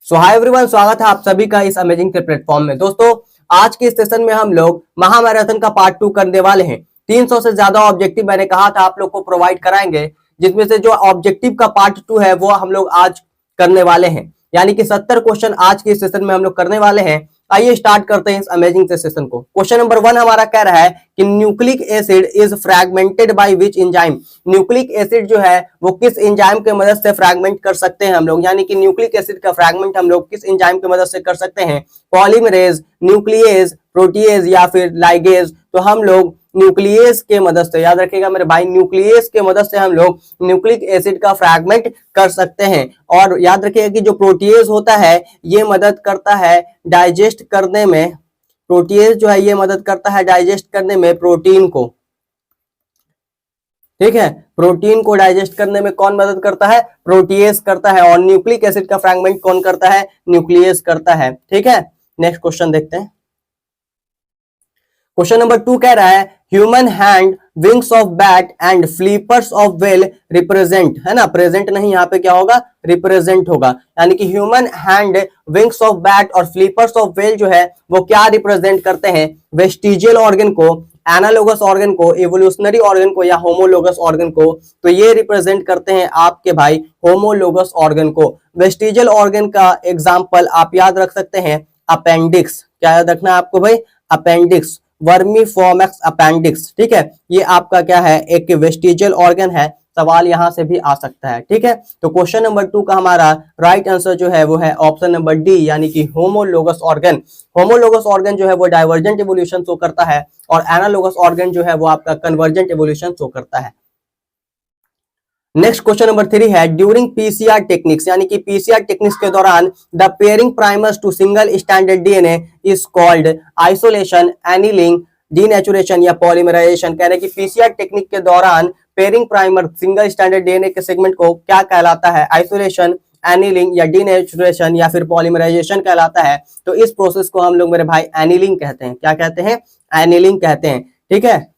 सो hi everyone, स्वागत है आप सभी का इस अमेजिंग के प्लेटफॉर्म में। दोस्तों, आज के सेशन में हम लोग महामैराथन का पार्ट 2 करने वाले हैं। 300 से ज्यादा ऑब्जेक्टिव मैंने कहा था आप लोग को प्रोवाइड कराएंगे, जिसमें से जो ऑब्जेक्टिव का पार्ट 2 है वो हम लोग आज करने वाले हैं। यानी कि 70 क्वेश्चन आज के सेशन में हम लोग करने वाले हैं। आइए स्टार्ट करते हैं इस अमेजिंग से सेशन को। क्वेश्चन नंबर 1 हमारा कह रहा है कि nucleic acid is fragmented by which enzyme. Nucleic acid जो है वो किस एंजाइम के मदद से फ्रैगमेंट कर सकते हैं हम लोग, यानी कि न्यूक्लिक एसिड का फ्रैगमेंट हम लोग किस एंजाइम की मदद से कर सकते हैं। पॉलीमरेज, न्यूक्लियेज, प्रोटीएज या फिर लाइगेज। तो हम लोग न्यूक्लियस के मदद से, याद रखिएगा मेरे भाई, न्यूक्लियस के मदद से हम लोग न्यूक्लिक एसिड का फ्रैगमेंट कर सकते हैं। और याद रखिएगा कि जो प्रोटीएज होता है ये मदद करता है डाइजेस्ट करने में। प्रोटीएज जो है ये मदद करता है डाइजेस्ट करने में प्रोटीन को। ठीक है, प्रोटीन को डाइजेस्ट करने में कौन मदद करता है? प्रोटीएज करता है। और न्यूक्लिक एसिड का फ्रैगमेंट कौन करता है? न्यूक्लियस करता है। ठीक है, नेक्स्ट क्वेश्चन देखते हैं। क्वेश्चन नंबर 2 कह रहा है human hand, wings of bat and flippers of whale represent, है ना, प्रेजेंट नहीं, यहाँ पे क्या होगा? रिप्रेजेंट होगा। यानी कि human hand, wings of bat और फ्लीपर्स ऑफ वेल जो है वो क्या रिप्रेजेंट करते हैं? वेस्टिजियल ऑर्गन को, एनालोगस ऑर्गन को, इवोल्यूशनरी ऑर्गन को या होमोलोगस ऑर्गन को। तो ये रिप्रेजेंट करते हैं आपके भाई होमोलोगस ऑर्गन को। वेस्टिजियल ऑर्गन का एग्जाम्पल आप याद रख सकते हैं अपेंडिक्स। क्या याद रखना है आपको भाई? Appendix, vermiformis appendix. ठीक है, ये आपका क्या है? एक वेस्टिजियल ऑर्गन है। सवाल यहां से भी आ सकता है। ठीक है, तो क्वेश्चन नंबर 2 का हमारा राइट आंसर जो है वो है ऑप्शन नंबर डी, यानी कि होमोलोगस ऑर्गन। होमोलोगस ऑर्गन जो है वो डाइवर्जेंट एवोल्यूशन शो करता है और एनालोगस ऑर्गन जो है वो आपका कन्वर्जेंट एवोल्यूशन शो करता है। नेक्स्ट क्वेश्चन नंबर 3 है ड्यूरिंग पीसीआर टेक्निक्स, यानी कि पीसीआर टेक्निक्स के दौरान the pairing primers to single standard DNA is called isolation, annealing, denaturation या पॉलीमराइजेशन। कह रहे हैं कि पीसीआर टेक्निक के दौरान pairing primer single standard DNA के सेगमेंट को क्या कहलाता है? आइसोलेशन, एनीलिंग या डीनेचुरेशन या फिर पॉलीमराइजेशन कहलाता है। तो इस प्रोसेस को हम लोग मेरे भाई एनीलिंग कहते हैं। क्या कहते हैं? एनीलिंग कहते हैं। ठीक है,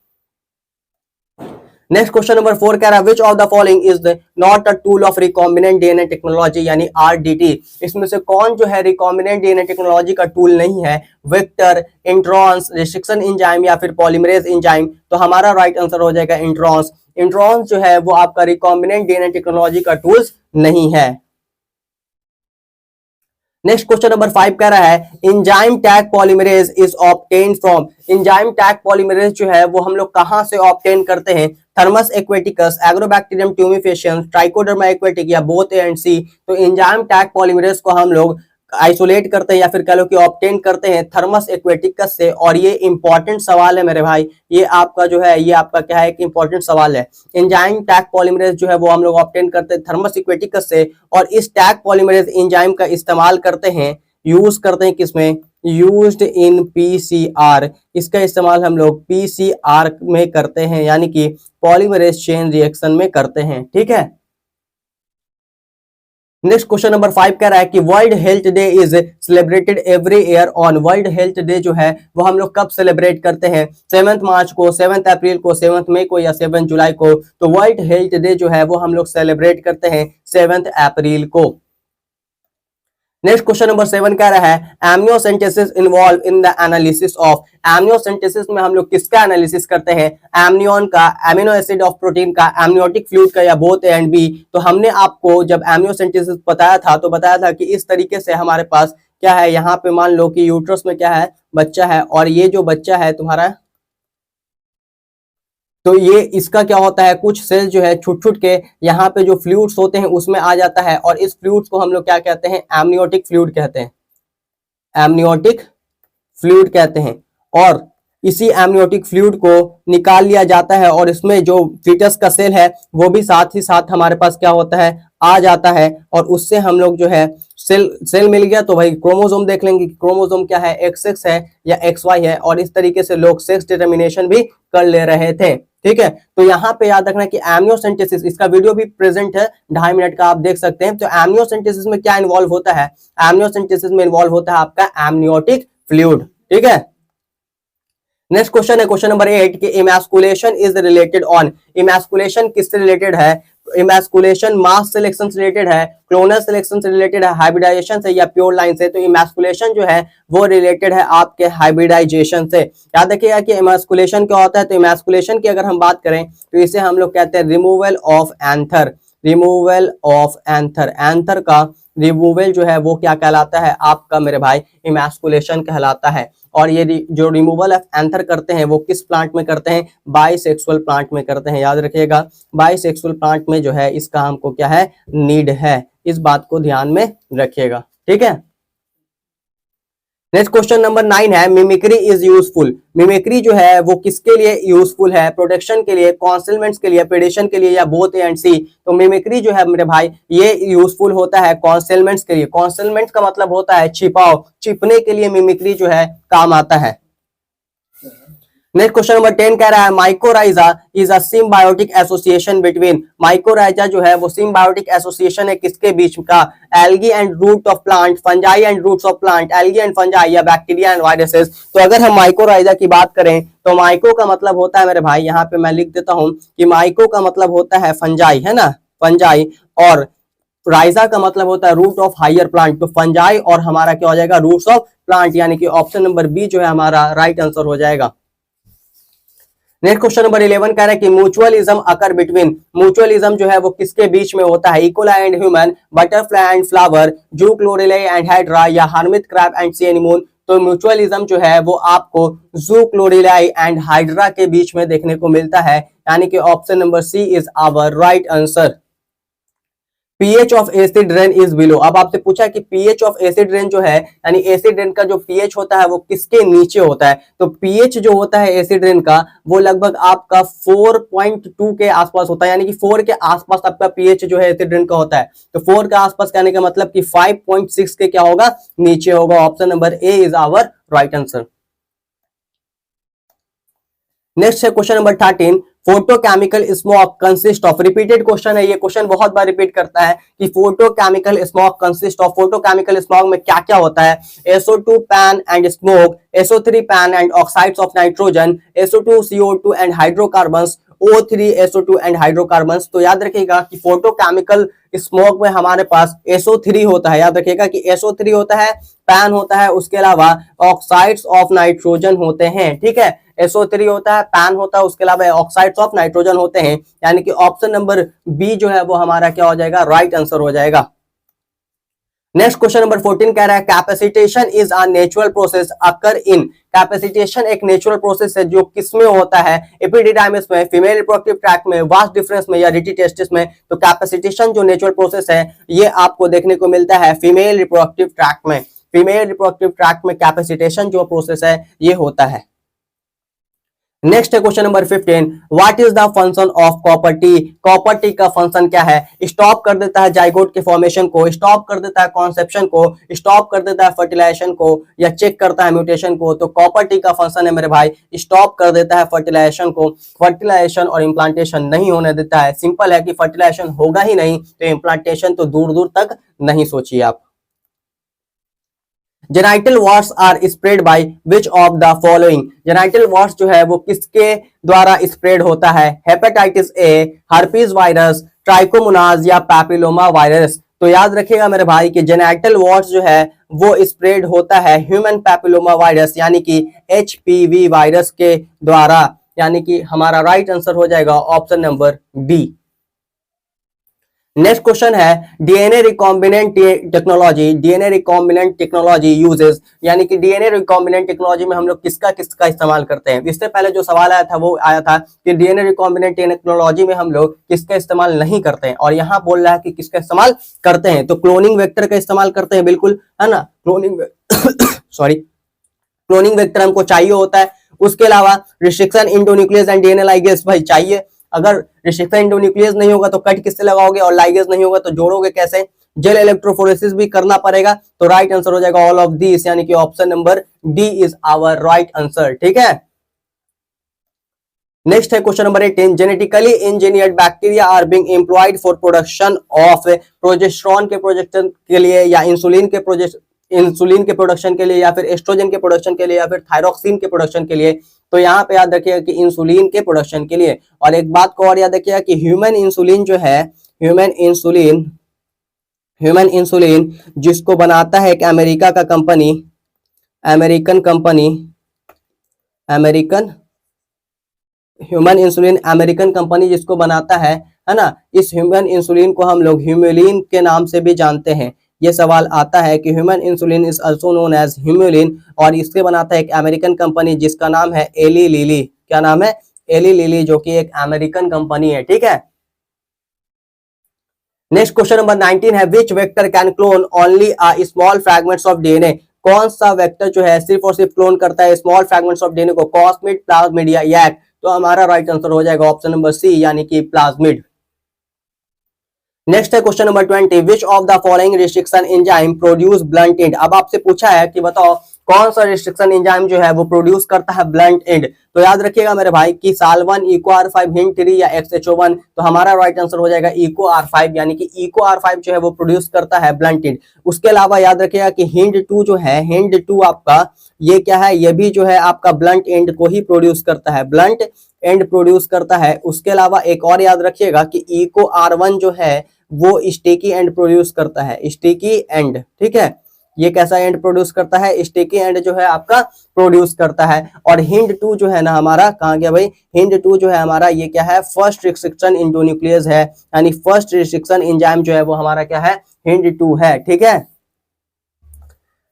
नेक्स्ट क्वेश्चन नंबर 4 कह रहा है which of the following is not a tool of recombinant DNA technology, यानी आरडीटी। इसमें से कौन जो है रिकॉम्बिनेंट डीएनए टेक्नोलॉजी का टूल नहीं है? वेक्टर, इंट्रॉन्स, रिस्ट्रिक्शन एंजाइम या फिर पॉलीमरेज एंजाइम। तो हमारा राइट आंसर हो जाएगा इंट्रॉन्स। इंट्रॉन्स जो है वो आपका रिकॉम्बिनेंट डीएनए टेक्नोलॉजी का टूल्स नहीं है। नेक्स्ट क्वेश्चन नंबर 5 कह रहा है enzyme tag polymerase is obtained from. Enzyme tag polymerase जो है वो हम लोग कहां से ऑब्टेन करते हैं? Thermus aquaticus, agrobacterium tumefaciens, trichoderma aquatic या बोथ ए एंड सी। तो एंजाइम टैग पॉलीमरेज को हम लोग आइसोलेट करते हैं या फिर कह लो कि ऑब्टेन करते हैं थर्मस एक्वेटिकस से। और ये इंपॉर्टेंट सवाल है मेरे भाई, ये आपका जो है ये आपका क्या है कि इंपॉर्टेंट सवाल है। एंजाइम टैग पॉलीमरेज जो है वो हम लोग ऑब्टेन करते हैं थर्मस एक्वेटिकस से। और इस टैग पॉलीमरेज एंजाइम का इस्तेमाल करते हैं, यूज करते हैं किसमें? Used in PCR. इसका इस्तेमाल हम लोग पीसीआर में करते हैं, यानी कि पॉलीमरेज चेन रिएक्शन में करते हैं। ठीक है, नेक्स्ट क्वेश्चन नंबर 5 कह रहा है कि world health day is celebrated every year on. World health day जो है वो हम लोग कब सेलिब्रेट करते हैं? 7 मार्च को, 7 अप्रैल को, 7 मई को या 7 जुलाई को। तो वर्ल्ड हेल्थ डे जो है वो हम लोग सेलिब्रेट करते हैं 7 अप्रैल को। नेक्स्ट क्वेश्चन नंबर 7 कह रहा है amniocentesis involve in the analysis of. Amniocentesis में हम लोग किसका एनालिसिस करते हैं? एमनियन का, एमिनो एसिड ऑफ प्रोटीन का, एमनियोटिक फ्लूइड का या बोथ ए एंड बी। तो हमने आपको जब एमनियोसेंटेसिस बताया था तो बताया था कि इस तरीके से हमारे पास क्या है, यहाँ पे मान लो कि यूट्रस में क्या है? बच्चा है। और ये जो बच्चा है तुम्हारा, तो ये इसका क्या होता है, कुछ सेल जो है छुट छुट के यहाँ पे जो फ्लूइड्स होते हैं उसमें आ जाता है। और इस फ्लूइड्स को हम लोग क्या कहते हैं? एमनियोटिक फ्लूइड कहते हैं। एमनियोटिक फ्लूइड कहते हैं। और इसी एमनियोटिक फ्लूइड को निकाल लिया जाता है और इसमें जो फीटस का सेल है वो भी साथ ही साथ हमारे पास क्या होता है? आ जाता है। और उससे हम लोग जो है सेल मिल गया तो भाई क्रोमोसोम देख लेंगे कि क्रोमोसोम क्या है, XX है या XY है। और इस तरीके से लोग सेक्स डिटर्मिनेशन भी कर ले रहे थे। ठीक है, तो यहाँ पे याद रखना कि एमनियोसेंटेसिस, इसका वीडियो भी प्रेजेंट है 2.5 मिनट का, आप देख सकते हैं। तो एमनियोसेंटेसिस में क्या इन्वॉल्व होता है? एमनियोसेंटेसिस में इन्वॉल्व होता है आपका एमनियोटिक फ्लूइड। ठीक है, नेक्स्ट क्वेश्चन है क्वेश्चन नंबर 8 कि emasculation is related on. Emasculation किससे रिलेटेड है? इमैस्कुलेशन मास सिलेक्शन से रिलेटेड है, क्लोनल सिलेक्शन से रिलेटेड है, हाइब्रिडाइजेशन से या प्योर लाइन से? तो इमैस्कुलेशन जो है वो रिलेटेड है आपके हाइब्रिडाइजेशन से। याद रखिएगा कि इमैस्कुलेशन क्या होता है। तो इमैस्कुलेशन की अगर हम बात करें तो इसे हम लोग कहते हैं removal of anther, removal of anther. Anther का रिमूवल जो है वो क्या कहलाता है आपका मेरे भाई, इमैस्कुलेशन कहलाता है। और ये जो रिमूवल ऑफ एंथर करते हैं वो किस प्लांट में करते हैं? बाइसेक्सुअल प्लांट में करते हैं। याद रखिएगा बाइसेक्सुअल प्लांट में जो है इसका हमको क्या है, नीड है। इस बात को ध्यान में रखिएगा, ठीक है। नेक्स्ट क्वेश्चन नंबर 9 है, मिमिक्री इज यूजफुल। मिमिक्री जो है वो किसके लिए यूजफुल है? प्रोटेक्शन के लिए, कॉन्सिलमेंट्स के लिए, प्रेडेशन के लिए, या बोथ ए एंड सी? तो मिमिक्री जो है मेरे भाई ये यूजफुल होता है कॉन्सिलमेंट्स के लिए। कॉन्सिलमेंट्स का मतलब होता है छिपाव, छिपने के लिए मिमिक्री जो है काम आता है। नेक्स्ट क्वेश्चन नंबर 10 कह रहा है mycorrhiza is a symbiotic association between. Mycorrhiza जो है वो सिम्बायोटिक एसोसिएशन है किसके बीच का? Algae and root of plant, fungi and roots of plant, algae and fungi, या बैक्टीरिया एंड वायरसेस? तो अगर हम माइकोराइजा की बात करें तो माइको का मतलब होता है मेरे भाई, यहाँ पे मैं लिख देता हूं कि माइको का मतलब होता है फंजाई, है ना, फंजाई। और राइजा का मतलब होता है रूट ऑफ हायर प्लांट। तो फंजाई और हमारा क्या हो जाएगा, रूट्स ऑफ प्लांट, यानी कि ऑप्शन नंबर बी जो है हमारा राइट आंसर हो जाएगा। नेक्स्ट क्वेश्चन नंबर 11 कह रहा है कि म्यूचुअलिज्म अकर बिटवीन। म्यूचुअलिज्म जो है वो किसके बीच में होता है? E coli and human, butterfly and flower, जू क्लोरेलाई एंड हाइड्रा, या hermit crab and C anemone? तो म्यूचुअलिज्म जो है वो आपको जू क्लोरेलाई एंड हाइड्रा के बीच में देखने को मिलता है, यानी कि option number C is our right answer. PH of acid rain is below. अब आपसे पूछा कि पीएच ऑफ एसिड रेन जो है, यानी एसिड रेन का जो पीएच होता है वो किसके नीचे होता है? तो पीएच जो होता है एसिड रेन का वो लगभग आपका 4.2 के आसपास होता है, यानी कि 4 के आसपास आपका पीएच जो है एसिड रेन का होता है। तो 4 के आसपास कहने का मतलब कि 5.6 के क्या होगा, नीचे होगा। Option number A is our right answer. Next है question number 13, photochemical smog consist of. Repeated question है, ये क्वेश्चन बहुत बार रिपीट करता है कि photochemical smog consist of. Photochemical smog में क्या क्या होता है? SO2 PAN and smog, SO3 PAN and oxides of nitrogen, SO2 CO2 and hydrocarbons, O3 SO2 and hydrocarbons. तो याद रखिएगा कि फोटोकेमिकल स्मोक में हमारे पास SO3 होता है। याद रखिएगा कि SO3 होता है, पैन होता है, उसके अलावा ऑक्साइड्स ऑफ नाइट्रोजन होते हैं, ठीक है। SO3 होता है, पैन होता है, उसके अलावा ऑक्साइड्स ऑफ नाइट्रोजन होते हैं, यानी कि ऑप्शन नंबर बी जो है वो हमारा क्या हो जाएगा, राइट आंसर हो जाएगा। नेक्स्ट क्वेश्चन नंबर 14 कह रहा है capacitation is a natural process occur in. Capacitation एक नेचुरल प्रोसेस है जो किसमें होता है? एपिडिडाइमिस में, फीमेल रिप्रोडक्टिव ट्रैक्ट में, वास डिफरेंस में, या रिटी टेस्टिस में? तो कैपेसिटेशन जो नेचुरल प्रोसेस है ये आपको देखने को मिलता है फीमेल रिप्रोडक्टिव ट्रैक्ट में। फीमेल रिप्रोडक्टिव ट्रैक्ट में कैपेसिटेशन जो प्रोसेस है ये होता है। नेक्स्ट है question number 15, what is the function of copper T. Copper T का फंक्शन क्या है? स्टॉप कर देता है जाइगोट के फॉर्मेशन को, स्टॉप कर देता है कॉन्सेप्शन को, स्टॉप कर देता है फर्टिलाइजेशन को, या चेक करता है म्यूटेशन को? तो कॉपर टी का फंक्शन है मेरे भाई स्टॉप कर देता है फर्टिलाइजेशन को। फर्टिलाइजेशन और इम्प्लांटेशन नहीं होने देता है। सिंपल है कि फर्टिलाइजेशन होगा ही नहीं तो इम्प्लांटेशन तो दूर दूर तक नहीं सोचिए आप। Genital warts are spread by which of the following. Genital warts जो है वो किसके द्वारा स्प्रेड होता है? Hepatitis A, herpes virus, trichomonas, या पैपिलोमा वायरस? तो याद रखिएगा मेरे भाई कि जेनाइटल वॉर्ट्स जो है वो स्प्रेड होता है ह्यूमन पैपिलोमा वायरस यानी कि HPV वायरस के द्वारा, यानी कि हमारा राइट आंसर हो जाएगा option number B. Next question है DNA recombinant technology. DNA recombinant technology uses, यानी कि डीएनए रिकॉम्बिनेंट टेक्नोलॉजी में हम लोग किसका किसका इस्तेमाल करते हैं? इससे पहले जो सवाल आया था वो आया था कि डीएनए रिकॉम्बिनेंट टेक्नोलॉजी में हम लोग किसका इस्तेमाल नहीं करते हैं, और यहाँ बोल रहा है कि किसका इस्तेमाल करते हैं। तो क्लोनिंग वेक्टर का इस्तेमाल करते हैं, बिल्कुल, है ना। क्लोनिंग सॉरी क्लोनिंग वेक्टर हमको चाहिए होता है। उसके अलावा restriction endonuclease and DNA ligase भाई चाहिए। अगर रिस्ट्रिक्शन इंडोन्यूक्लियस नहीं होगा तो कट किससे लगाओगे, और लाइगेज नहीं होगा तो जोड़ोगे कैसे? जेल इलेक्ट्रोफोरेसिस भी करना पड़ेगा। तो राइट आंसर हो जाएगा ऑल ऑफ दिस, यानी कि option number D is our right answer, ठीक है। नेक्स्ट है question number 18, genetically engineered bacteria are being employed for production of progesterone के प्रोजेक्शन के लिए, या इंसुलिन के प्रोडक्शन के लिए, या फिर एस्ट्रोजन के प्रोडक्शन के लिए, या फिर थायरॉक्सिन के प्रोडक्शन के लिए? तो यहाँ पे याद रखिएगा कि इंसुलिन के प्रोडक्शन के लिए। और एक बात को और याद रखिएगा कि ह्यूमन इंसुलिन जो है ह्यूमन इंसुलिन जिसको बनाता है एक अमेरिका का company, American human insulin American company जिसको बनाता है ना। इस ह्यूमन इंसुलिन को हम लोग ह्यूमुलिन के नाम से भी जानते हैं। ये सवाल आता है कि human insulin is also known as humulin, और इसके बनाता है एक अमेरिकन कंपनी जिसका नाम है एली लिली। क्या नाम है? एली लिली, जो कि एक अमेरिकन कंपनी है। ठीक है। नेक्स्ट क्वेश्चन नंबर 19 है, which vector can clone only a small fragments of DNA. कौन सा वेक्टर जो है सिर्फ और सिर्फ क्लोन करता है स्मॉल फ्रैगमेंट्स ऑफ डीएनए को? कॉस्मिड, प्लाज्मिड या यैक? तो हमारा राइट आंसर हो जाएगा ऑप्शन नंबर सी, यानी कि प्लाज्मिड। नेक्स्ट है question number 20, which of the following restriction enzyme produce blunt and. अब आपसे पूछा है कि बताओ कौन सा रिस्ट्रिक्शन एंजाइम जो है वो प्रोड्यूस करता है ब्लंट एंड। तो याद रखिएगा मेरे भाई कि साल1, इको R5, हिंड 3 या XHO1। तो हमारा राइट आंसर हो जाएगा इको R5, यानी कि इको R5 जो है वो प्रोड्यूस करता है ब्लंट एंड। उसके अलावा याद रखिएगा कि हिंड 2 जो है, हिंड 2 आपका ये क्या है, ये भी जो है आपका ब्लंट एंड को ही प्रोड्यूस करता है, ब्लंट एंड प्रोड्यूस करता है। उसके अलावा एक और याद रखिएगा कि इको R1 जो है वो स्टिकी एंड प्रोड्यूस करता है, स्टिकी एंड। ठीक है, ये कैसा एंड प्रोड्यूस करता है? स्टिकी एंड जो है आपका प्रोड्यूस करता है। और हिंड 2 जो है ना हमारा, कहाँ गया भाई? हिंड 2 जो है हमारा ये क्या है? फर्स्ट रिस्ट्रिक्शन एंडोन्यूक्लियस है, यानी फर्स्ट रिस्ट्रिक्शन एंजाइम जो है वो हमारा क्या है? हिंड 2 है। ठीक है।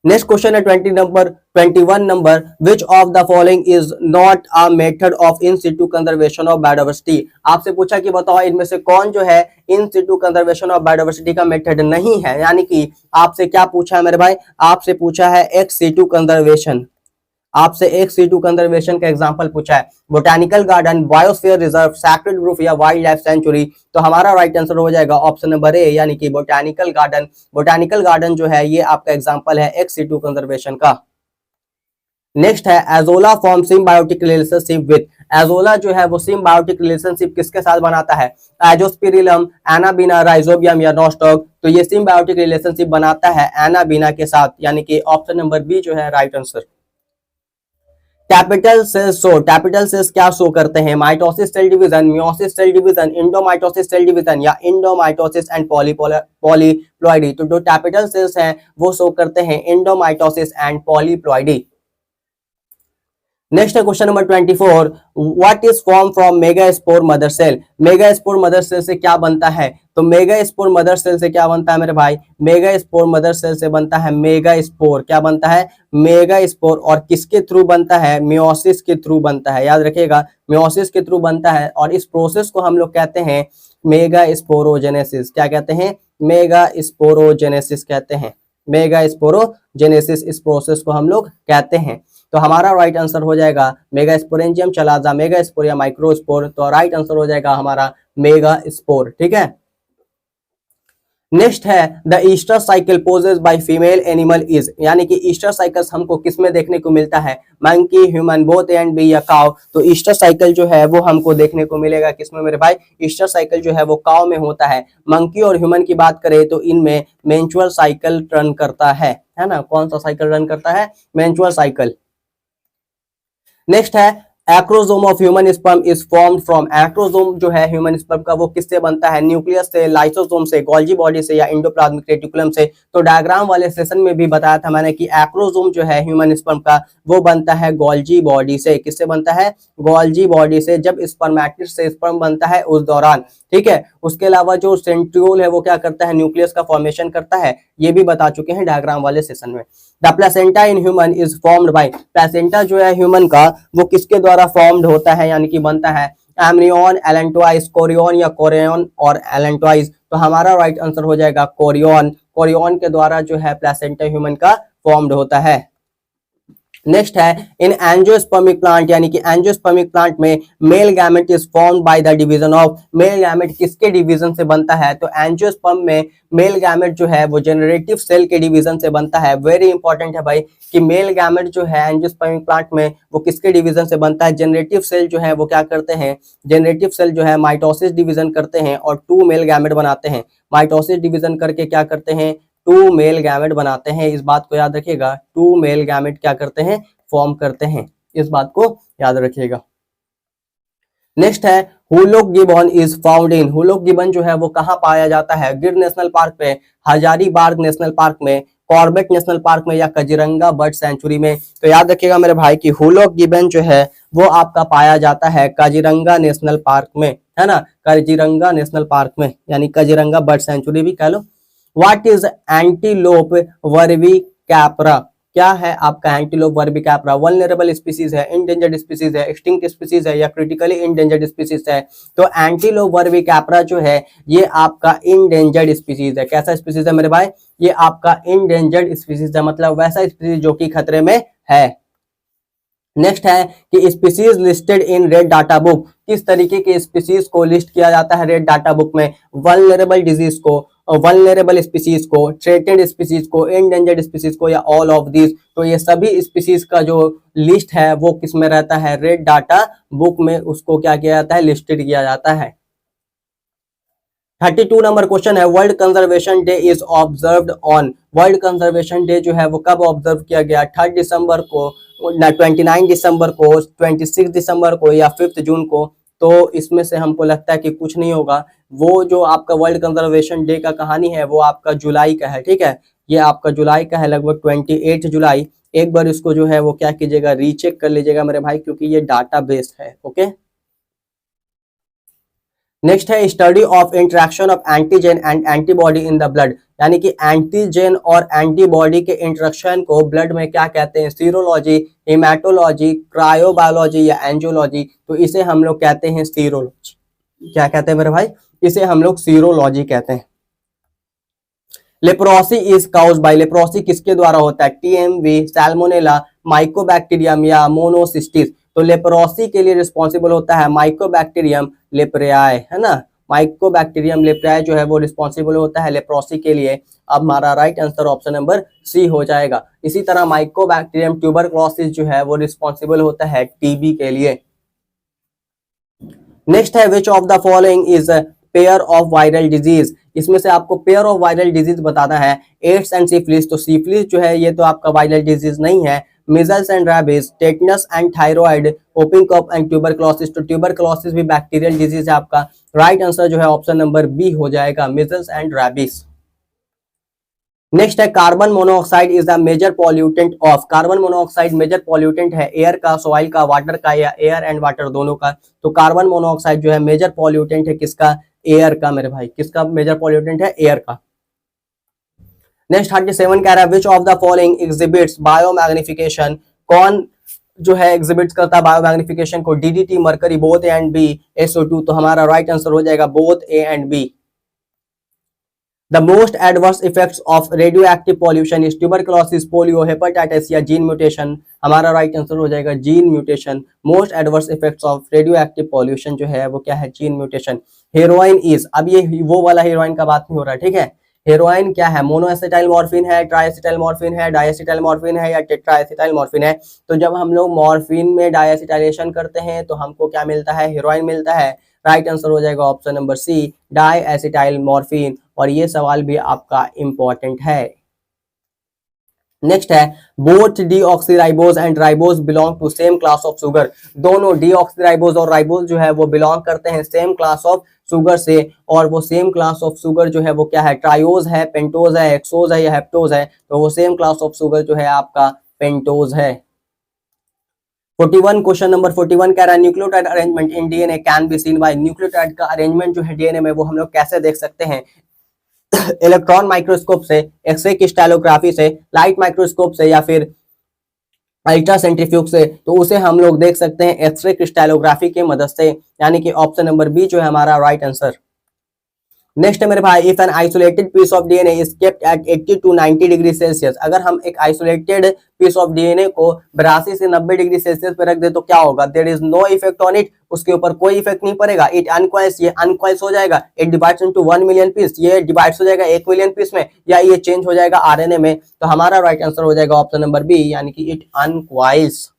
नेक्स्ट क्वेश्चन है 21 number, which of the following is not a method of in Situ conservation of biodiversity. आपसे पूछा कि बताओ इनमें से कौन जो है इन सिटू कंजर्वेशन ऑफ बायोडायवर्सिटी का मेथड नहीं है। यानी कि आपसे क्या पूछा है मेरे भाई? आपसे पूछा है एक्स सिटू कंजर्वेशन, आपसे एक C2 कंजर्वेशन का एग्जांपल पूछा है, botanical garden, biosphere reserve, sacred group या वाइल्ड लाइफ सेंचुरी। तो हमारा राइट आंसर हो जाएगा ऑप्शन नंबर ए, यानी कि बोटैनिकल गार्डन। बोटैनिकल गार्डन जो है ये आपका एग्जांपल है एक C2 कंजर्वेशन का। नेक्स्ट है, azolla form symbiotic relationship with. Azolla जो है वो सिम्बायोटिक रिलेशनशिप किसके साथ बनाता है? एजोस्पिरिलम, एनाबीना, राइजोबियम या नॉस्टॉक। तो ये सिम्बायोटिक रिलेशनशिप बनाता है एनाबीना के साथ, यानी कि ऑप्शन नंबर बी जो है right answer. Capital cells show, capital cells क्या शो करते हैं? Mitosis cell division, meiosis cell division, endomitosis cell division या इंडोमाइटोसिस एंड पॉलीप्लॉइडी। तो जो कैपिटल सेल्स हैं वो शो करते हैं इंडोमाइटोसिस एंड पॉलीप्लॉइडी। नेक्स्ट है question number 24, what is form from megaspore mother cell. Megaspore mother cell से क्या बनता है? तो मेगास्पोर मदर सेल से क्या बनता है मेरे भाई? मेगास्पोर मदर सेल से बनता है मेगास्पोर। क्या बनता है? मेगास्पोर। और किसके थ्रू बनता है? मियोसिस के थ्रू बनता है। याद रखिएगा मियोसिस के थ्रू बनता है, और इस प्रोसेस को हम लोग कहते हैं मेगास्पोरोजेनेसिस। क्या कहते हैं? मेगास्पोरोजेनेसिस कहते हैं, मेगास्पोरोजेनेसिस इस प्रोसेस को हम लोग कहते हैं। तो हमारा राइट आंसर हो जाएगा मेगास्पोरेंजियम, चलाजा, मेगास्पोर या माइक्रोस्पोर। तो राइट आंसर हो जाएगा हमारा मेगास्पोर। ठीक है। नेक्स्ट है, the oestrus cycle possess by female animal is. यानी कि ईस्टर साइकिल्स हमको किसमें देखने को मिलता है? Monkey, human, both A and B या काव। तो ईस्टर साइकिल जो है वो हमको देखने को मिलेगा किसमें मेरे भाई? ईस्टर साइकिल जो है वो काव में होता है। मंकी और ह्यूमन की बात करें तो इनमें मेंस्ट्रुअल साइकिल रन करता है ना? कौन सा साइकिल रन करता है? Menstrual cycle. नेक्स्ट है, acrosome of human sperm is formed from. Acrosome जो है ह्यूमन स्पर्म का वो किससे बनता है? न्यूक्लियस से, लाइसोसोम से, गोल्जी बॉडी से या एंडोप्लाज्मिक रेटिकुलम से। तो डायग्राम वाले सेशन में भी बताया था मैंने कि एक्रोसोम जो है ह्यूमन स्पर्म का वो बनता है गोल्जी बॉडी से। किससे बनता है? गोल्जी बॉडी से, जब स्पर्मेटिड से स्पर्म बनता है उस दौरान। ठीक है। उसके अलावा जो सेंट्रियोल है वो क्या करता है? न्यूक्लियस का फॉर्मेशन करता है, ये भी बता चुके हैं डायग्राम वाले सेशन में। The placenta in human is formed by. Placenta जो है ह्यूमन का वो किसके द्वारा फॉर्म्ड होता है, यानी कि बनता है? एमनियन, एलेंटोइस, कोरियन या कोरियन और एलेंटोइस। तो हमारा राइट आंसर हो जाएगा कोरियन। कोरियन के द्वारा जो है प्लेसेंटा ह्यूमन का फॉर्म्ड होता है। नेक्स्ट है, इन एंजियोस्पर्मिक प्लांट, यानी कि एंजियोस्पर्मिक प्लांट में male gamete is formed by the division of. Male gamete किसके डिवीजन से बनता है? तो एंजियोस्पर्म में मेल गैमेट जो है वो जनरेटिव सेल के डिवीजन से बनता है। वेरी इंपॉर्टेंट है भाई कि मेल गैमेट जो है एंजियोस्पर्मिक प्लांट में वो किसके डिवीजन से बनता है? जनरेटिव सेल जो है वो क्या करते हैं? जनरेटिव सेल जो है माइटोसिस डिवीजन करते हैं और 2 मेल गैमेट बनाते हैं। माइटोसिस डिवीजन करके क्या करते हैं? 2 मेल गैमेट बनाते हैं। इस बात को याद रखिएगा, 2 मेल गैमेट क्या करते हैं? फॉर्म करते हैं। इस बात को याद रखिएगा। नेक्स्ट है, hoolock gibbon is found in, hoolock gibbon जो है वो कहाँ पाया जाता है? गिर नेशनल पार्क में, हजारीबाग नेशनल पार्क में, कॉर्बेट नेशनल पार्क में या काजीरंगा बर्ड सेंचुरी में? तो याद रखिएगा मेरे भाई कि हुलुक गिबन जो है वो आपका पाया जाता है काजीरंगा नेशनल पार्क में, है ना, काजीरंगा नेशनल पार्क में, यानी काजीरंगा बर्ड सेंचुरी भी कह लो। What is antelope cervicapra? क्या है आपका antelope cervicapra? Vulnerable species है, इंडेंजर्ड स्पीसीज है, एक्सटिंक्ट स्पीसीज है या क्रिटिकली इंडेंजर्ड स्पीसीज है? तो एंटीलोप वर्बी कैप्रा जो है ये आपका इंडेंजर्ड स्पीसीज है। कैसा स्पीसीज है मेरे भाई? ये आपका इंडेंजर्ड स्पीसीज है, मतलब वैसा स्पीसीज जो कि खतरे में है। नेक्स्ट है कि species listed in red data book, किस तरीके के स्पीसीज को लिस्ट किया जाता है रेड डाटा बुक में? वल्नरेबल डिजीज को, वल्नरेबल स्पीसीज को, थ्रेटेंड स्पीसीज को, एंडेंजर्ड स्पीसीज को या ऑल ऑफ दिस? तो ये सभी स्पीसीज का जो लिस्ट है वो किस में रहता है? रेड डाटा बुक में उसको क्या किया जाता है? लिस्टेड किया जाता है। 32 नंबर क्वेश्चन है, world conservation day is observed on, world conservation day जो है वो कब ऑब्जर्व किया गया? 3 दिसंबर को, 29 दिसंबर को, 26 दिसंबर को या 5 जून को? तो इसमें से हमको लगता है कि कुछ नहीं होगा। वो जो आपका वर्ल्ड कंजर्वेशन डे का कहानी है वो आपका जुलाई का है, ठीक है, ये आपका जुलाई का है, लगभग 28 जुलाई। एक बार इसको जो है वो क्या कीजिएगा? रीचेक कर लीजिएगा मेरे भाई, क्योंकि ये डाटा बेस्ड है। ओके, नेक्स्ट है study of interaction of antigen and antibody in the blood, यानी कि एंटीजन और एंटीबॉडी के इंटरेक्शन को ब्लड में क्या कहते हैं? सीरोलॉजी, हेमाटोलॉजी, क्रायोबायोलॉजी या एंजियोलॉजी? तो इसे हम लोग कहते हैं सीरोलॉजी। क्या कहते हैं मेरे भाई? इसे हम लोग सीरोलॉजी कहते हैं। Leprosy is caused bye, leprosy किसके द्वारा होता है? टीएमवी, सैल्मोनेला, माइकोबैक्टीरियम या मोनोसिस्टिस? तो लेप्रोसी के लिए रिस्पॉन्सिबल होता है माइकोबैक्टीरियम लेप्रियाई, है ना, माइकोबैक्टीरियम लेप्रियाई जो है वो रिस्पॉन्सिबल होता है लेप्रोसी के लिए। अब हमारा right answer option number C हो जाएगा। इसी तरह माइकोबैक्टीरियम ट्यूबरक्लोसिस जो है वो रिस्पॉन्सिबल होता है टीबी के लिए। नेक्स्ट है which of the following is pair of viral disease, इसमें से आपको पेयर ऑफ वायरल डिजीज बताना है। एड्स एंड सिफिलिस, तो सिफिलिस जो है ये तो आपका वायरल डिजीज नहीं है। Measles and rabies, tetanus and thyroid, whooping cough and tuberculosis, तो ट्यूबरक्लोसिस भी बैक्टीरियल डिजीज है आपका। राइट आंसर जो है ऑप्शन नंबर बी हो जाएगा, मिजल्स एंड रैबिस। नेक्स्ट है carbon monoxide is the major pollutant of, carbon monoxide major pollutant है एयर का, सॉइल का, वाटर का या एयर एंड वाटर दोनों का? तो कार्बन मोनोऑक्साइड जो है मेजर पॉल्यूटेंट है किसका? एयर का मेरे भाई। किसका मेजर पॉल्यूटेंट है? एयर का। नेक्स्ट 37 कह रहा है which of the following exhibits biomagnification, कौन जो है एग्जिबिट करता है बायोमैग्निफिकेशन को? DDT, mercury, both A and B, SO2? तो हमारा राइट आंसर हो जाएगा both A and B. The most adverse effects of radioactive pollution is tuberculosis, polio, hepatitis या gene mutation? हमारा राइट आंसर हो जाएगा gene mutation. Most adverse effects of radioactive pollution जो है वो क्या है? Gene mutation. हेरोइन इज, अब ये वो वाला हेरोइन का बात नहीं हो रहा है, ठीक है। हेरोइन क्या है? मोनोएसिटाइल मॉर्फिन है, ट्राइएसिटाइल मॉर्फिन है, डाइएसिटाइल मॉर्फिन है या टेट्राएसिटाइल मॉर्फिन है? तो जब हम लोग मॉर्फिन में डाइएसिटाइलेशन करते हैं तो हमको क्या मिलता है? हेरोइन मिलता है। राइट आंसर हो जाएगा option number C, diacetyl morphine. और ये सवाल भी आपका इंपॉर्टेंट है। नेक्स्ट है both deoxyribose and ribose belong to same class of sugar, दोनों डीऑक्सीराइबोज और राइबोज जो है वो बिलोंग करते हैं सेम क्लास ऑफ शुगर से। और वो सेम क्लास ऑफ शुगर जो है वो क्या है? ट्रायोज है, पेंटोज है, हेक्सोज है या हेप्टोज है? तो वो सेम क्लास ऑफ शुगर जो है आपका पेंटोज है। 41 क्वेश्चन नंबर 41 कह रहा है nucleotide arrangement in DNA can be seen by, nucleotide का अरेंजमेंट जो है डीएनए में वो हम लोग कैसे देख सकते हैं? इलेक्ट्रॉन माइक्रोस्कोप से, एक्सरे क्रिस्टलोग्राफी से, लाइट माइक्रोस्कोप से या फिर अल्ट्रा सेंट्रीफ्यूज से? तो उसे हम लोग देख सकते हैं एक्सरे क्रिस्टलोग्राफी की मदद से, यानी कि ऑप्शन नंबर बी जो है हमारा राइट आंसर। नेक्स्ट है मेरे भाई if an isolated piece of DNA is kept at 80 to 90 degree Celsius, अगर हम एक आइसोलेटेड पीस ऑफ डीएनए को 82 से 90 डिग्री सेल्सियस पे रख दे तो क्या होगा? There is no effect on it, उसके ऊपर कोई इफेक्ट नहीं पड़ेगा। इट अनक्वाइल्स, ये अनक्वाइल्स हो जाएगा। It divides into 1 million piece, ये डिवाइड्स हो जाएगा 1 मिलियन पीस में, या ये चेंज हो जाएगा आरएनए में? तो हमारा राइट आंसर हो जाएगा ऑप्शन नंबर बी, यानी कि it uncoils.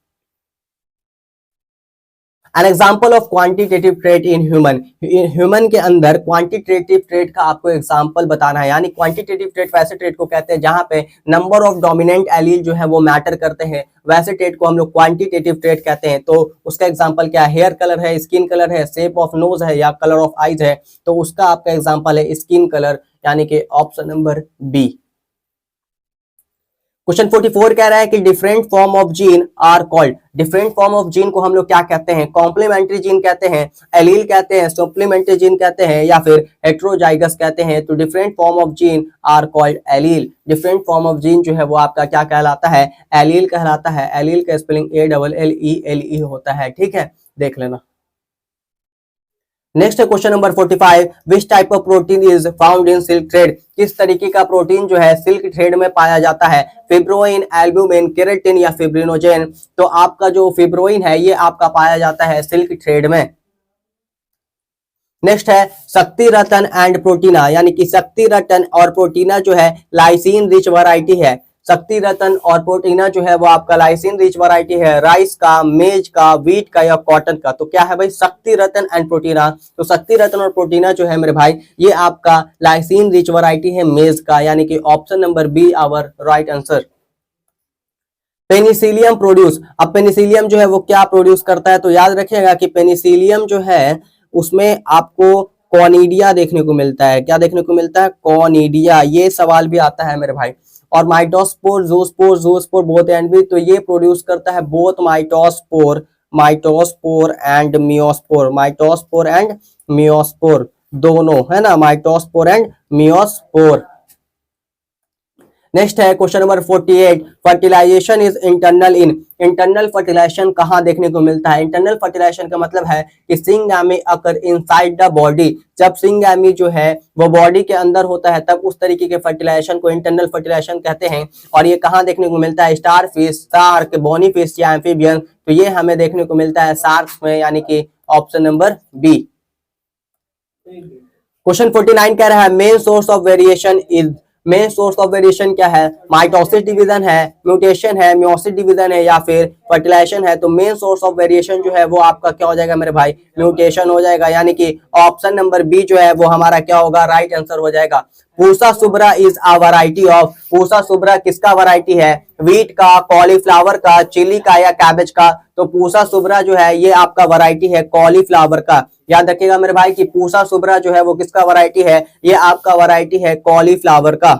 An example of quantitative trait in human के अंदर क्वांटिटेटिव ट्रेट का आपको एग्जाम्पल बताना है। यानी क्वांटिटेटिव ट्रेट वैसे ट्रेट को कहते हैं जहां पे नंबर ऑफ डोमिनेंट एलील जो है वो मैटर करते हैं, वैसे ट्रेट को हम लोग क्वांटिटेटिव ट्रेट कहते हैं। तो उसका एग्जाम्पल क्या है? हेयर कलर है, स्किन कलर है, शेप ऑफ नोज है या कलर ऑफ आईज है, तो उसका आपका एग्जाम्पल है स्किन कलर, यानी कि ऑप्शन नंबर बी। क्वेश्चन 44 कह रहा है कि different form of gene are called, different form of gene को हम लोग क्या कहते हैं? कॉम्प्लीमेंट्री जीन कहते हैं, एलील कहते हैं, सप्लीमेंट्री जीन कहते हैं या फिर हेट्रोजाइगस कहते हैं। तो different form of gene are called allele. Different form of gene जो है वो आपका क्या कहलाता है? एलील कहलाता है। एलील का स्पेलिंग ALLELE होता है, ठीक है, देख लेना। नेक्स्ट है question number 45, which type of protein is found in silk thread, किस तरीके का प्रोटीन जो है सिल्क थ्रेड में पाया जाता है? फिब्रोइन, एल्ब्यूमिन, केराटिन या फिब्रिनोजेन। तो आपका जो फिब्रोइन है ये आपका पाया जाता है सिल्क थ्रेड में। नेक्स्ट है शक्ति रतन एंड प्रोटीना, यानी कि शक्ति रतन और प्रोटीना जो है लाइसिन रिच वैरायटी है। शक्ति रतन और प्रोटीना जो है वो आपका लाइसिन रिच वैरायटी है, राइस का, मेज का, व्हीट का या कॉटन का। तो क्या है भाई? शक्ति रतन एंड प्रोटीना। तो शक्ति रतन और प्रोटीना जो है मेरे भाई ये आपका लाइसिन रिच वैरायटी है मेज का, यानी कि option number B our right answer. Penicillium produce, अब पेनिसिलियम जो है वो क्या प्रोड्यूस करता है? तो याद रखिएगा कि पेनिसिलियम जो है उसमें आपको कॉनिडिया देखने को मिलता है। क्या देखने को मिलता है? कॉनिडिया। ये सवाल भी आता है मेरे भाई। और माइटोस्पोर, ज़ूस्पोर, ज़ूस्पोर बोथ एंड भी, तो ये प्रोड्यूस करता है both mitospore, mitospore and meiospore, mitospore and meiospore दोनों, है ना, माइटोस्पोर एंड मियोस्पोर। नेक्स्ट है question number 48, fertilisation is internal in, internal fertilisation कहाँ देखने को मिलता है? इंटरनल फर्टिलाइजेशन का मतलब है कि सिंगामी अकर इनसाइड द बॉडी, जब सिंगामी जो है वो बॉडी के अंदर होता है तब उस तरीके के फर्टिलाइजेशन को इंटरनल फर्टिलाइजेशन कहते हैं। और ये कहाँ देखने को मिलता है? Starfish, shark, bony fish या एम्फीबियन। तो ये हमें देखने को मिलता है शार्क्स में, यानी कि ऑप्शन नंबर बी। क्वेश्चन 49 कह रहा है main source of variation is, main source of variation क्या है? माइटोसिस डिवीजन है, म्यूटेशन है, मियोसिस डिवीजन है या फिर फर्टिलाइजेशन है। तो मेन सोर्स ऑफ वेरिएशन जो है वो आपका क्या हो जाएगा मेरे भाई? म्यूटेशन हो जाएगा, यानी कि ऑप्शन नंबर बी जो है वो हमारा क्या होगा? राइट आंसर हो जाएगा। Pusa Subra is a variety of, Pusa Subra किसका वैरायटी है? व्हीट का, कॉलीफ्लावर का, चिली का या कैबेज का। तो पूसा सुब्रा जो है ये आपका वैरायटी है कॉलीफ्लावर का। याद रखिएगा मेरे भाई कि पूसा सुब्रा जो है वो किसका वैरायटी है? ये आपका वैरायटी है कॉलीफ्लावर का।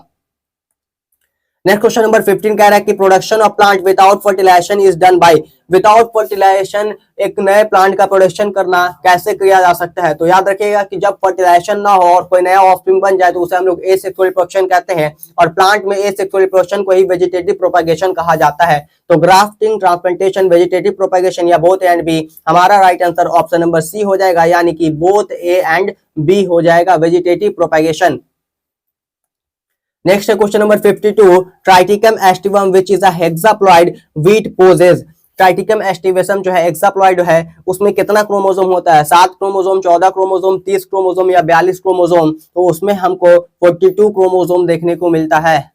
नेक्स्ट क्वेश्चन नंबर 15 कह रहा है कि production of plant without fertilisation is done by, without fertilisation एक नए प्लांट का प्रोडक्शन करना कैसे किया जा सकता है? तो याद रखिएगा कि जब फर्टिलाइजेशन ना हो और कोई नया ऑफस्प्रिंग बन जाए तो उसे हम लोग एसेक्सुअल रिप्रोडक्शन कहते हैं। और प्लांट में एसेक्सुअल रिप्रोडक्शन को ही वेजिटेटिव प्रोपेगेशन कहा जाता है। तो ग्राफ्टिंग, ट्रांसप्लांटेशन, वेजिटेटिव प्रोपेगेशन या बोथ एंड बी, हमारा right answer option number C हो जाएगा, यानी कि बोथ ए एंड बी हो जाएगा, वेजिटेटिव प्रोपेगेशन। नेक्स्ट है question number 52, triticum aestivum which is a hexaploid wheat possess, triticum aestivum जो है हेक्साप्लॉइड है उसमें कितना क्रोमोसोम होता है? 7 क्रोमोसोम, 14 क्रोमोसोम, 30 क्रोमोसोम या 42 क्रोमोसोम। तो उसमें हमको 42 क्रोमोसोम देखने को मिलता है।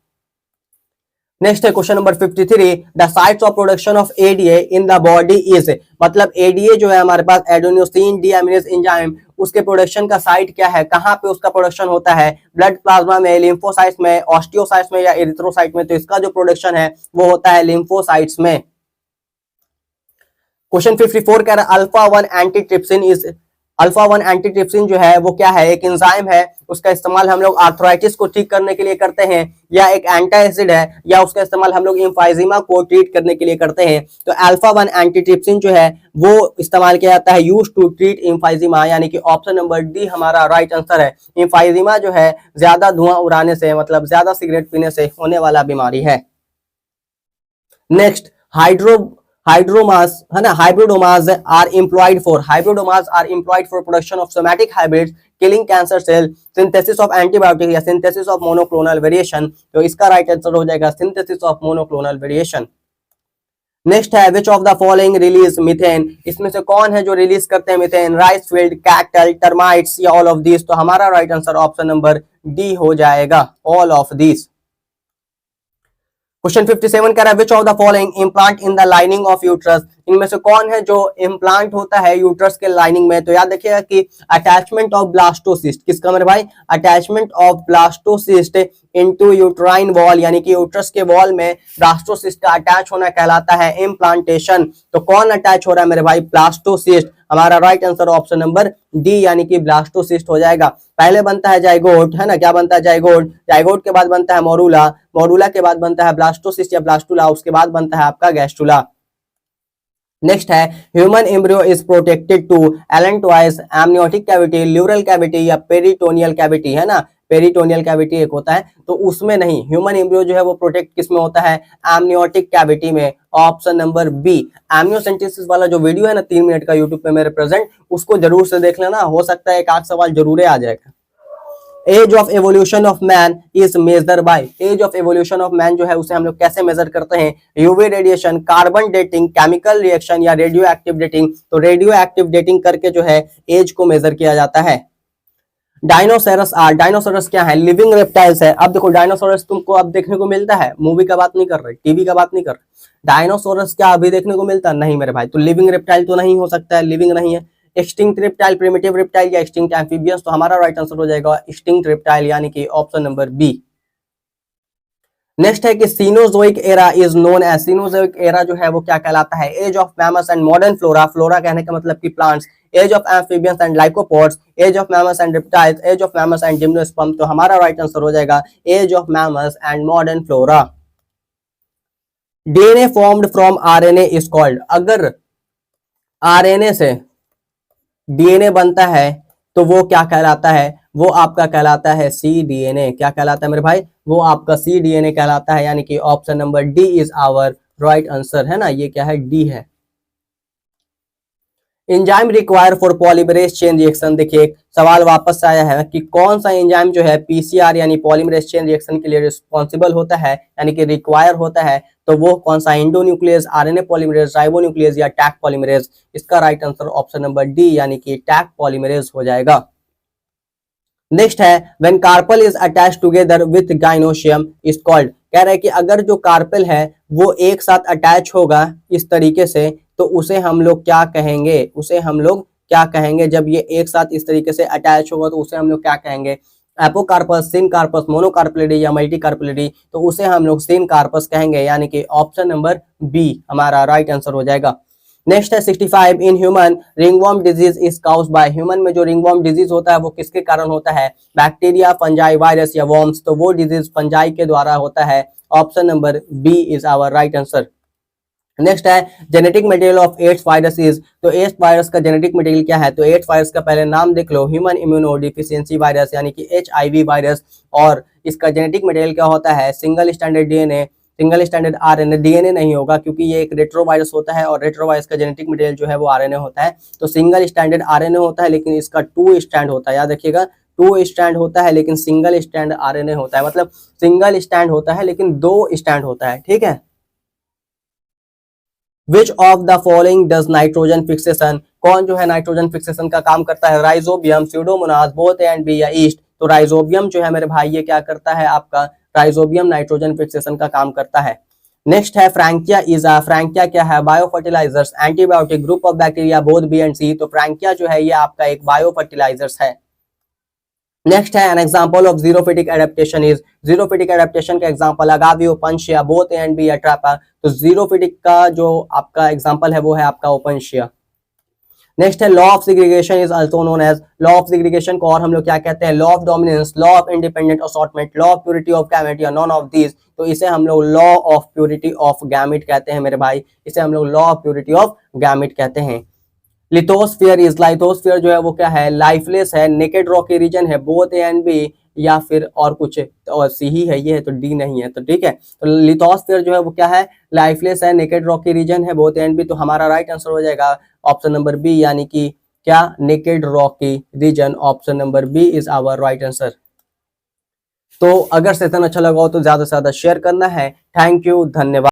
नेक्स्ट है question number 53, the sites of production of ADA in the body is, मतलब एडीए जो है हमारे पास एडेनोसिन डीएमिनेज एंजाइम, उसके प्रोडक्शन का साइट क्या है? कहाँ पे उसका प्रोडक्शन होता है? ब्लड प्लाज्मा में, लिम्फोसाइट्स में, ऑस्टियोसाइट्स में या एरिथ्रोसाइट में। तो इसका जो प्रोडक्शन है वो होता है लिम्फोसाइट्स में। क्वेश्चन 54 कह रहा है alpha 1 antitrypsin is, alpha 1 antitrypsin जो है वो क्या है? एक एंजाइम है, उसका इस्तेमाल हम लोग आर्थराइटिस को ठीक करने के लिए करते हैं, या एक एंटी एसिड है, या उसका इस्तेमाल हम लोग एम्फाइजीमा को ट्रीट करने के लिए करते हैं। तो अल्फा 1 एंटीट्रिप्सिन जो है वो इस्तेमाल किया जाता है यूज टू ट्रीट एम्फाइजीमा, यानी कि ऑप्शन नंबर डी हमारा राइट आंसर है। एम्फाइजीमा जो है ज्यादा धुआं उड़ाने से, मतलब ज्यादा सिगरेट पीने से होने वाला बीमारी है। नेक्स्ट हाइड्रोमास है ना, hybridomas are employed for, hybridomas are employed for production of somatic hybrids, killing cancer cell, synthesis of antibiotic या सिंथेसिस ऑफ मोनोक्लोनल वेरिएशन। तो इसका राइट आंसर हो जाएगा synthesis of monoclonal variation. Next है which of the following release methane, इसमें से कौन है जो रिलीज करते हैं methane? Rice field, cattle, termites या ऑल ऑफ दिस। तो हमारा right answer option number D हो जाएगा, ऑल ऑफ दिस। क्वेश्चन 57 कह रहा है which of the following implant in the lining of uterus, इनमें से कौन है जो इम्प्लांट होता है यूट्रस के लाइनिंग में? तो याद रखिएगा कि अटैचमेंट ऑफ ब्लास्टोसिस्ट किसका मेरे भाई? Attachment of blastocyst into uterine wall, यानी कि यूट्रस के वॉल में ब्लास्टोसिस्ट का अटैच होना कहलाता है इम्प्लांटेशन। तो कौन अटैच हो रहा है मेरे भाई? ब्लास्टोसिस्ट। हमारा right answer option number D यानी कि ब्लास्टोसिस्ट हो जाएगा। पहले बनता है जाइगोट, है ना, क्या बनता है? जाइगोट। जाइगोट के बाद बनता है मोरूला, मोरूला के बाद बनता है ब्लास्टोसिस्ट या ब्लास्टुला, उसके बाद बनता है आपका गैस्टुला। नेक्स्ट है human embryo is protected to allantois amniotic cavity, pleural cavity या पेरिटोनियल कैविटी, है ना, पेरिटोनियल कैविटी एक होता है, तो उसमें नहीं, ह्यूमन एम्ब्रियो जो है वो प्रोटेक्ट किस में होता है? एमनियोटिक कैविटी में। Option number B. एमनियोसेंटेसिस वाला जो वीडियो है ना 3 मिनट का यूट्यूब पे मेरे प्रेजेंट, उसको जरूर से देख लेना, हो सकता है एक आध सवाल जरूर आ जाएगा। Age of evolution of man is measure by, age of evolution of man जो है उसे हम लोग कैसे मेजर करते हैं? UV radiation, carbon dating, chemical reaction या रेडियो एक्टिव डेटिंग। तो रेडियो एक्टिव डेटिंग करके जो है एज को मेजर किया जाता है। डायनोसोरस आर, डायनोसोरस क्या है? लिविंग रेप्टाइल्स है। अब देखो डायनोसोरस तुमको अब देखने को मिलता है, मूवी का बात नहीं कर रहे, टीवी का बात नहीं कर रहे, डायनोसोरस क्या अभी देखने को मिलता नहीं मेरे भाई? तो लिविंग रेप्टाइल तो नहीं हो सकता है, लिविंग नहीं है। एक्सटिंक्ट रेप्टाइल, प्रिमिटिव रेप्टाइल या एक्सटिंक्ट एम्फीबियंस, तो हमारा राइट आंसर हो जाएगा एक्सटिंक्ट रेप्टाइल यानी कि ऑप्शन नंबर बी। नेक्स्ट है कि cenozoic era is known as, cenozoic era जो है वो क्या कहलाता है? Age of mammals and modern flora, flora कहने का मतलब कि plants, age of amphibians and lycopods, age of mammals and reptiles, age of mammals and gymnosperm. तो हमारा राइट आंसर हो जाएगा age of mammals and modern flora. DNA formed from RNA is called, अगर RNA से DNA बनता है तो वो क्या कहलाता है? वो आपका कहलाता है सी डीएनए। क्या कहलाता है मेरे भाई? वो आपका सी डीएनए कहलाता है, यानी कि option number D is our right answer, है ना, ये क्या है? डी है। Enzyme require for polymerase chain reaction, देखिए एक सवाल वापस आया है कि कौन सा एंजाइम जो है पीसीआर यानी पॉलीमरेज चेन रिएक्शन के लिए रिस्पॉन्सिबल होता है, यानी कि रिक्वायर होता है, तो वो कौन सा? इंडोन्यूक्लियस, आरएनए पॉलीमरेज, राइबोन्यूक्लियस या टैक पॉलीमरेज। इसका right answer option number D यानी कि टैक पॉलीमरेज हो जाएगा। नेक्स्ट है when carpel is attach together with gynoecium is called, कह रहा है कि अगर जो कार्पेल है वो एक साथ अटैच होगा इस तरीके से, तो उसे हम लोग क्या कहेंगे? उसे हम लोग क्या कहेंगे? जब ये एक साथ इस तरीके से अटैच होगा तो उसे हम लोग क्या कहेंगे? एपोकार्पस, सिनकार्पस, मोनोकार्पेलिडी या मल्टीकार्पेलिडी, तो उसे हम लोग सिनकार्पस कहेंगे, यानी कि ऑप्शन नंबर बी हमारा राइट आंसर हो जाएगा। नेक्स्ट है 65 in human ringworm disease is caused bye, human में जो रिंगवर्म डिजीज होता है वो किसके कारण होता है? बैक्टीरिया, फंजाई, वायरस या वर्म्स, तो वो डिजीज फंजाई के द्वारा होता है। Option number B is our right answer. Next है genetic material of AIDS virus is, तो एड्स वायरस का जेनेटिक मटेरियल क्या है? तो एड्स वायरस का पहले नाम देख लो, ह्यूमन इम्यूनो डिफिशियंसी वायरस यानी कि HIV वायरस, और इसका जेनेटिक मटेरियल क्या होता है? Single standard DNA, single standard RNA, DNA नहीं होगा क्योंकि ये एक रेट्रोवायरस होता है और रेट्रोवायरस का जेनेटिक मटेरियल जो है वो आरएनए होता है, तो सिंगल स्टैंडर्ड आरएनए होता है, लेकिन इसका 2 स्टैंड होता है, याद रखिएगा 2 स्टैंड होता है, लेकिन सिंगल स्टैंड आरएनए होता है, मतलब सिंगल स्टैंड होता है लेकिन 2 स्टैंड होता है, ठीक है। Which of the following does nitrogen fixation, कौन जो है नाइट्रोजन फिक्सेशन का काम करता है? Rhizobium, pseudomonas, both A and B या ईस्ट, तो राइजोबियम जो है मेरे भाई ये क्या करता है? आपका राइजोबियम नाइट्रोजन फिक्सेशन का काम करता है। नेक्स्ट है फ्रैंकिया इज अ, फ्रैंकिया क्या है? Bio fertilizers, antibiotic, group of bacteria, both B and C, तो फ्रैंकिया जो है ये आपका एक बायो फर्टिलाइजर्स है। नेक्स्ट है an example of xerophytic adaptation is, xerophytic adaptation का example agave, opuntia, both A and B या ट्रैपा, तो जीरोफिटिक का जो आपका एग्जांपल है वो है आपका ओपनशिया। नेक्स्ट है law of segregation is also known as, law of segregation को और हम लोग क्या कहते हैं? Law of dominance, law of independent assortment, law of purity of gamete या नॉन ऑफ दीज, तो इसे हम लोग law of purity of gamete कहते हैं मेरे भाई, इसे हम लोग law of purity of gamete कहते हैं। लिथोस्फीयर इज, लिथोस्फीयर जो है वो क्या है? लाइफलेस है, नेकेड रॉकी रीजन है, बोथ ए एंड बी या फिर और कुछ, और सी ही है, ये है तो डी नहीं है, तो ठीक है। तो लिथोस्फीयर जो है वो क्या है? लाइफलेस है, नेकेड रॉकी रीजन है, बोथ ए एंड बी, तो हमारा राइट आंसर हो जाएगा ऑप्शन नंबर बी, यानी कि क्या? Naked rocky region, option number B is our right answer. तो अगर सेशन अच्छा लगा हो तो ज्यादा से ज्यादा शेयर करना है। थैंक यू, धन्यवाद।